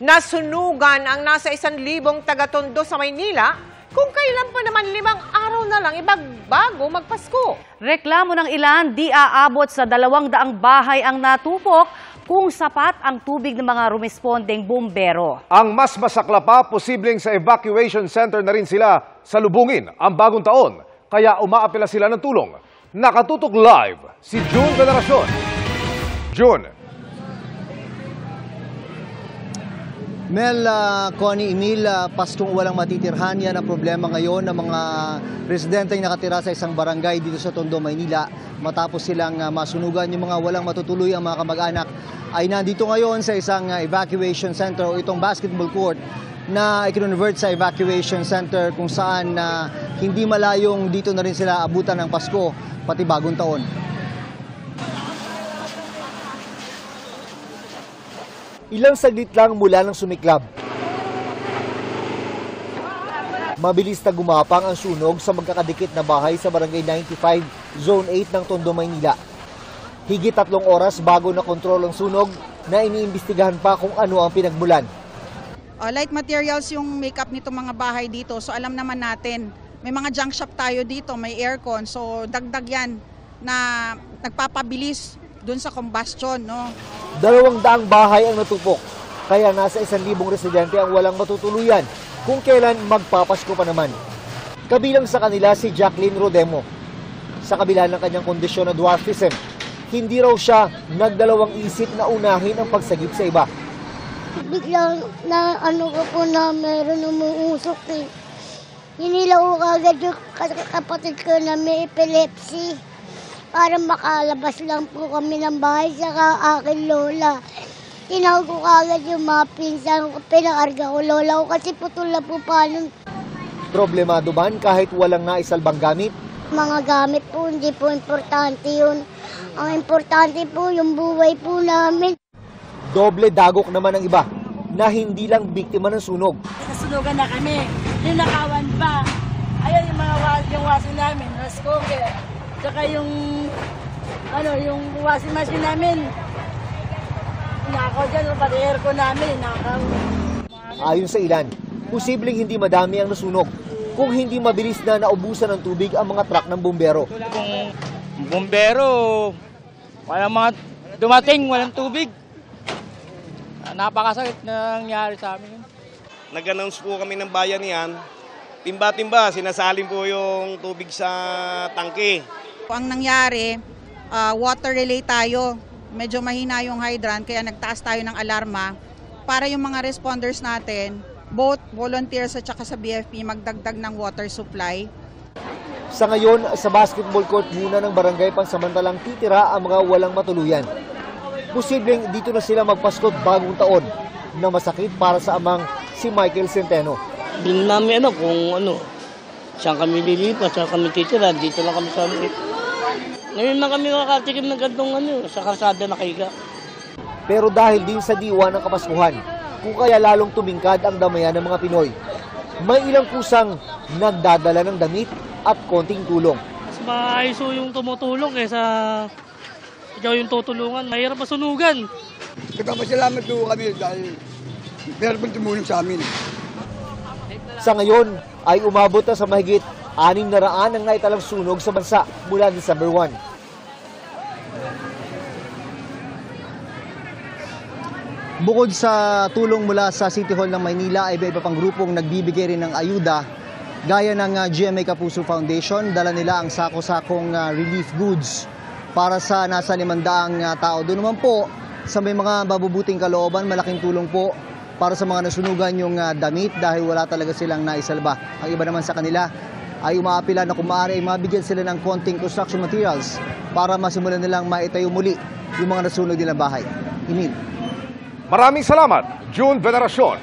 Nasunugan ang nasa 1,000 taga-Tondo sa Maynila kung kailan pa naman 5 araw na lang bago magpasko. Reklamo ng ilan, di aabot sa 200 bahay ang natupok kung sapat ang tubig ng mga rumespondeng bumbero. Ang mas masakla pa, posibleng sa evacuation center na rin sila salubungin ang bagong taon. Kaya umaapela sila ng tulong. Nakatutok live si June Veneracion. June. Mel, Connie, Emil, Paskong walang matitirhan, yan ang problema ngayon ng mga residenteng nakatira sa isang barangay dito sa Tondo, Maynila. Matapos silang masunugan, yung mga walang matutuloy ang mga kamag-anak ay nandito ngayon sa isang evacuation center o itong basketball court na i-convert sa evacuation center kung saan hindi malayong dito na rin sila abutan ng Pasko pati bagong taon. Ilang saglit lang mula ng sumiklab. Mabilis na gumapang ang sunog sa magkakadikit na bahay sa Barangay 95, Zone 8 ng Tondo, Maynila. Higit 3 oras bago nakontrol ang sunog na iniimbestigahan pa kung ano ang pinagmulan. Light materials yung makeup nito mga bahay dito, so alam naman natin. May mga junk shop tayo dito, may aircon, so dagdag yan na nagpapabilis dun sa combustion, no? 200 bahay ang natupok, kaya nasa 1,000 residente ang walang matutuluyan kung kailan magpapasko pa naman. Kabilang sa kanila si Jacqueline Rodemo. Sa kabila ng kanyang kondisyon na dwarfism, hindi raw siya nagdalawang isip na unahin ang pagsagip sa iba. Biglang na ko po na meron umuusok eh. Hinilaw ko agad yung kapatid ko na may epilepsy. Para makalabas lang po kami ng bahay sa aking lola. Tinawag ko agad yung mga pinsan ko, pinakarga ko lola ko kasi putol na po paano. Problemado ba kahit walang naisalbang gamit? Mga gamit po, hindi po importante yun. Ang importante po yung buhay po namin. Doble dagok naman ang iba na hindi lang biktima ng sunog. Nasunugan na kami, ninakawan pa. Ayan yung washing namin, raskoke. Saka yung washing machine namin, nakaw dyan, pati aircon namin, nakaw. Ayon sa ilan, posibleng hindi madami ang nasunog kung hindi mabilis na naubusan ng tubig ang mga truck ng bumbero. Kung bumbero, walang mga dumating, walang tubig. Napakasakit na nangyari sa amin. Nag-announce po kami ng bayan niyan. Timba-timba, sinasalin po yung tubig sa tangke. Ang nangyari, water relay tayo. Medyo mahina yung hydrant kaya nagtaas tayo ng alarma para yung mga responders natin, both volunteers at saka sa BFP, magdagdag ng water supply. Sa ngayon, sa basketball court muna ng barangay pansamantalang titira ang mga walang matuluyan. Posibleng dito na sila magpaskot bagong taon na masakit para sa amang si Michael Centeno. Hindi namin kung saan kami lilipat, saan kami titira, dito lang kami sa amin. Ngayon na kami makatikim ng gantong sa kalsada na kaiga. Pero dahil din sa diwa ng Kapaskuhan, kung kaya lalong tumingkad ang damayan ng mga Pinoy, may ilang kusang nagdadala ng damit at konting tulong. Mas maayos yung tumutulong kaysa ikaw yung tutulungan. Mahirap masunugan. Nagpapasalamat po kami dahil meron pong tumulong sa amin. Sa ngayon ay umabot na sa mahigit 600 ang naitalang sunog sa bansa mula December 1. Bukod sa tulong mula sa City Hall ng Maynila, ay iba pang grupong nagbibigay rin ng ayuda. Gaya ng GMA Kapuso Foundation, dala nila ang sako-sakong relief goods para sa nasa 500 tao. Doon naman po, sa may mga mabubuting kalooban, malaking tulong po para sa mga nasunugan yung damit dahil wala talaga silang naisalba. Ang iba naman sa kanila ay umaapila na kung maaari ay mabigyan sila ng konting construction materials para masimulan nilang maitayo muli yung mga nasunog nilang bahay. Emil. Maraming salamat, June Veneracion.